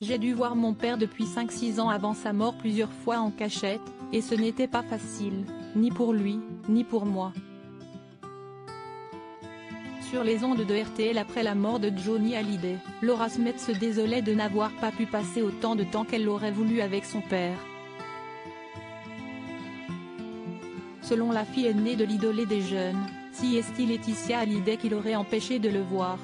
J'ai dû voir mon père depuis 5-6 ans avant sa mort plusieurs fois en cachette, et ce n'était pas facile, ni pour lui, ni pour moi. Sur les ondes de RTL après la mort de Johnny Hallyday, Laura Smith se désolait de n'avoir pas pu passer autant de temps qu'elle l'aurait voulu avec son père. Selon la fille aînée de l'idolée des jeunes, si est Laetitia Hallyday qui l'aurait empêché de le voir.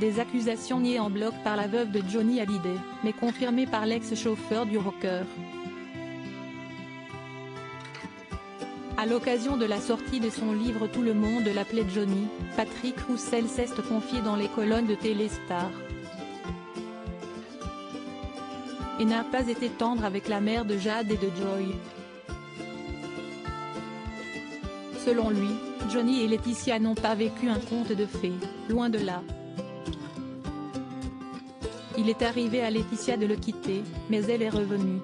Des accusations niées en bloc par la veuve de Johnny Hallyday, mais confirmées par l'ex-chauffeur du rocker. À l'occasion de la sortie de son livre Tout le monde l'appelait Johnny, Patrick Roussel s'est confié dans les colonnes de Téléstar. Et n'a pas été tendre avec la mère de Jade et de Joy. Selon lui, Johnny et Laetitia n'ont pas vécu un conte de fées, loin de là. Il est arrivé à Laetitia de le quitter, mais elle est revenue.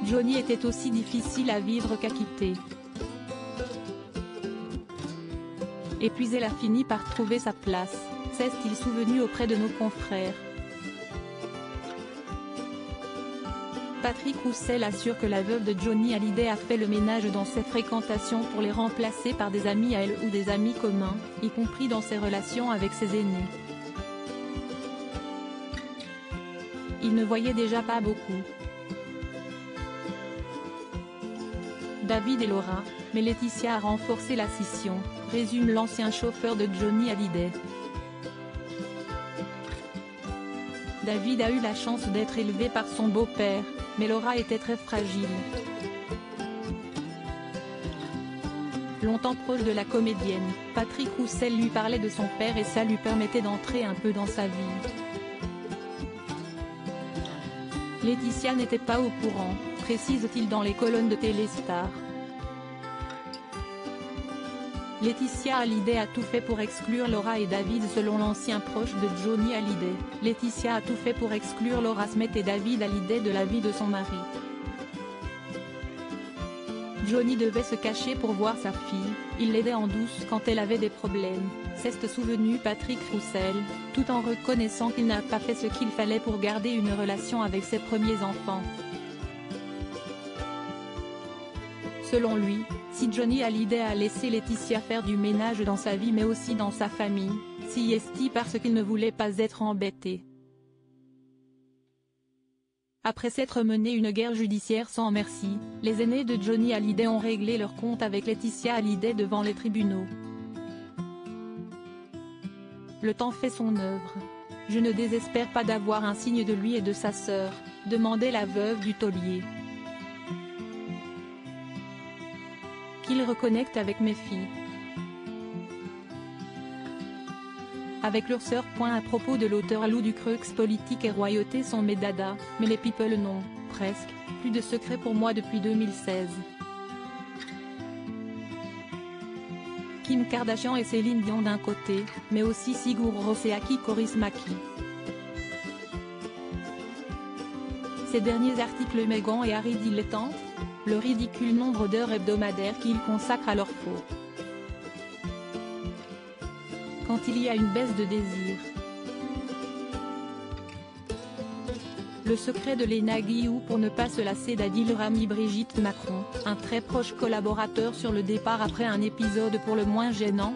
Johnny était aussi difficile à vivre qu'à quitter. Et puis elle a fini par trouver sa place, s'est-il souvenu auprès de nos confrères. Patrick Roussel assure que la veuve de Johnny Hallyday a fait le ménage dans ses fréquentations pour les remplacer par des amis à elle ou des amis communs, y compris dans ses relations avec ses aînés. Il ne voyait déjà pas beaucoup David et Laura, mais Laetitia a renforcé la scission, résume l'ancien chauffeur de Johnny Hallyday. David a eu la chance d'être élevé par son beau-père, mais Laura était très fragile. Longtemps proche de la comédienne, Patrick Roussel lui parlait de son père et ça lui permettait d'entrer un peu dans sa vie. Laetitia n'était pas au courant, précise-t-il dans les colonnes de Téléstar. Laetitia Hallyday a tout fait pour exclure Laura et David selon l'ancien proche de Johnny Hallyday. Laetitia a tout fait pour exclure Laura Smith et David Hallyday de la vie de son mari. Johnny devait se cacher pour voir sa fille, il l'aidait en douce quand elle avait des problèmes, s'est souvenu Patrick Roussel, tout en reconnaissant qu'il n'a pas fait ce qu'il fallait pour garder une relation avec ses premiers enfants. Selon lui, si Johnny Hallyday a laissé Laetitia faire du ménage dans sa vie mais aussi dans sa famille, si est-il parce qu'il ne voulait pas être embêté. Après s'être mené une guerre judiciaire sans merci, les aînés de Johnny Hallyday ont réglé leur compte avec Laetitia Hallyday devant les tribunaux. Le temps fait son œuvre. Je ne désespère pas d'avoir un signe de lui et de sa sœur, demandait la veuve du taulier. Qu'il reconnecte avec mes filles. Avec leur sœur. À propos de l'auteur Lou Ducreux, politique et royauté sont mes dadas, mais les people non, presque, plus de secret pour moi depuis 2016. Kim Kardashian et Céline Dion d'un côté, mais aussi Sigur Rós et Aki Kaurismäki. Ces derniers articles Meghan et Harry dilettantes, le ridicule nombre d'heures hebdomadaires qu'ils consacrent à leur faux. Quand il y a une baisse de désir. Le secret de Léna Guillou pour ne pas se lasser d'Adil Rami. Brigitte Macron, un très proche collaborateur sur le départ après un épisode pour le moins gênant,